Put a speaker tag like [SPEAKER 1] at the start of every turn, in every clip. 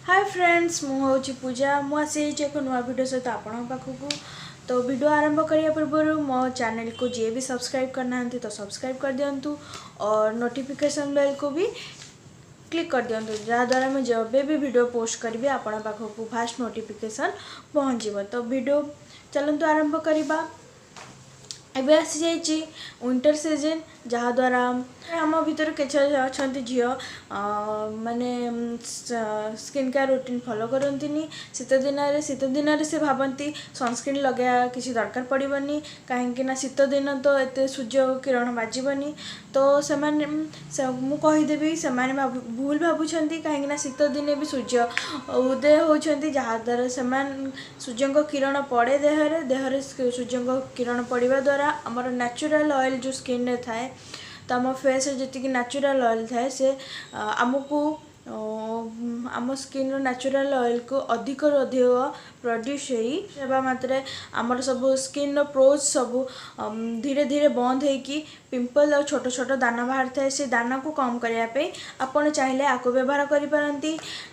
[SPEAKER 1] Hi friends मुझे पूजा मुझे एक नुआ वीडियो सहित आपण पाखक तो वीडियो आरंभ करने पूर्व मो चैनल को जी भी सब्सक्राइब करना तो सब्सक्राइब कर दिंतु और नोटिफिकेशन बेल को भी क्लिक कर दिंतु जहाँद्वारा मैं जब भी वीडियो पोस्ट करी आपण पाखक फास्ट नोटिफिकेशन पहुँच तो वीडियो चलतु आरंभ करवा एबे आसी जाइए विंटर सीजन जहाँद्वारा आम भर किसी अच्छा झी माने स्किन केयर रूटीन फॉलो करती शीत दिन से भावती सनस्क्रीन लगे किसी दरकार पड़ोनी कहीं शीत दिन तो एत सूर्य किरण बाजबनी तो मुझेदेवी से भूल भावुंट कहीं शीत दिने भी सूर्य उदय होती जहाँद्वारा से सूर्य किरण पड़े देहरे सूर्य किरण पड़ा द्वारा आमर नेचुरल ऑयल जो स्किन रे थाए तो आम फेस जी नेचुरल ऑयल थाए से आमको आम स्किन नेचुरल ऑयल को अधिक अधिक प्रोड्यूस होगा मात्रे आमर सब स्किन प्रोज सब धीरे धीरे बंद होगी पिंपल और छोट छोट दाना बाहर थाए से दाना को कम करने आपण चाहिए आपको व्यवहार करें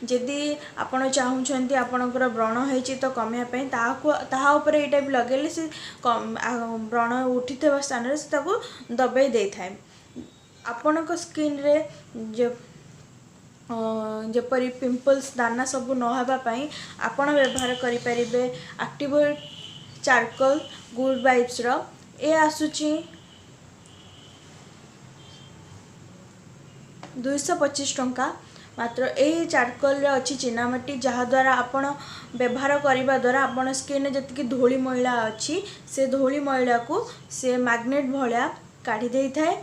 [SPEAKER 1] जदि आपण चाहूँगी आपणकर व्रण होती तो कमापी तापर ये भी लगे से व्रण उठी स्थान से दबाई दे थाए आपण स्किन रे जपरी पिंपल्स दाना सब नहापाई आपण व्यवहार करें एक्टिवेट चारकोल गुड वाइब्स ये आसूची 225 टंका मात्र यही चारकोल अच्छी चीनामाटी जहाँद्वारा आपण व्यवहार करने द्वारा आपण स्किन जी धूली मैला अच्छी से धूली मैला को से मैग्नेट भाया काढ़ी दे थाए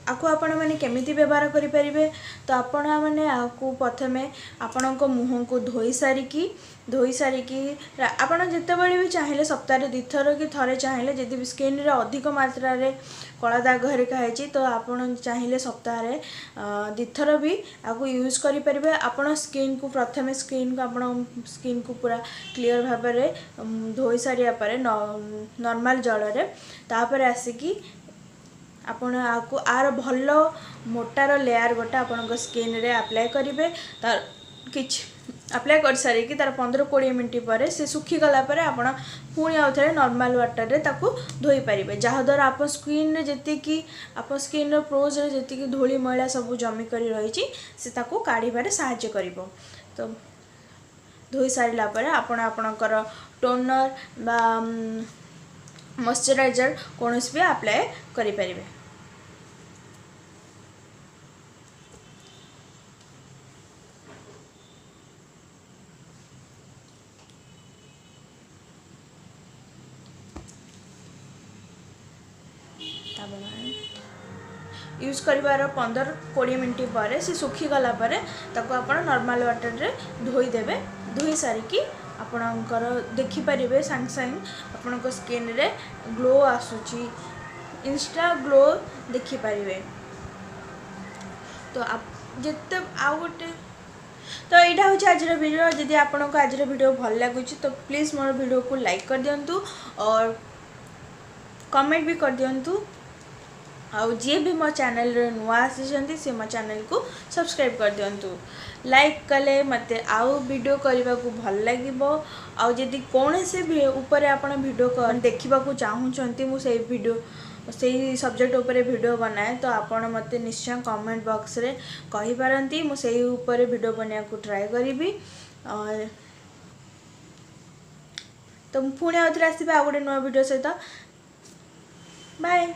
[SPEAKER 1] आपको आपण मैंने केमिति व्यवहार करें तो आपण मैंने आपको प्रथमे आपण मुह को धोई सारिकी आपण जितेबाला भी चाहिए सप्ताह 2 थर कि थे चाहिए जदि स्किन रे अधिक मात्रा रे कला दाग हरिका है तो आपण चाहिए सप्ताह 2 थर भी आपको यूज करें आपण स्किन को प्रथमे स्किन को आपण स्किन को पूरा क्लीयर भाव में धोई सारिया पर नॉर्मल जल रे तापर आसिकी आपण आपको आर भल मोटार लेयर गोटे आपण स्किन रे अप्लाई करेंगे तार किछ अप्लाई कर सारिकी तार 15-20 मिनट पर से सुखी गला पर आपण पुणी आउ थे नॉर्मल वाटर रे ताकू धोई पारिबे जहाँद्वारा आप स्किन रे जेतिकी आप स्किन रो प्रोज रे जेतिकी धूली मैला सब जमी करी रही से ताकू काढ़ीबारे सहाय्य करिवो तो धोई सारिला पर आपण आपणकर टोनर बा मॉइस्चराइजर कौन भी अप्लाई करि परिबे। यूज करिवार 15-20 मिनट पर से सुखी गला पर ताको आपण नॉर्मल वाटर रे धोई देबे धोई सारिकी आपणकर देखिपारे सांग सांग आपण स्किन रे ग्लो आसूची इंस्टा ग्लो देखिपारे तो आप जिते आउ गोटे तो यहाँ हूँ आज वीडियो जदि आपको आज वीडियो भल लगुच तो प्लीज़ मोर वीडियो को लाइक कर दिंतु और कमेंट भी कर दिंतु आउ जी भी मो चैनल नुआ आसी से मो चैनल को सब्सक्राइब कर दिंतु लाइक कले मत आउ वीडियो करने को भल लगे आउ जदि कौन से भी ऊपर आपण वीडियो देखा चाहूँगी मुझे वीडियो से सब्जेक्ट उपर वीडियो बनाए तो आपण मत निश्चय कमेंट बॉक्स रे कहि पारंती मुझे ऊपर वीडियो बनाया को ट्राई करी और तो पुणी आउ थे आसबे आ गोटे नुआ वीडियो सहित बाय।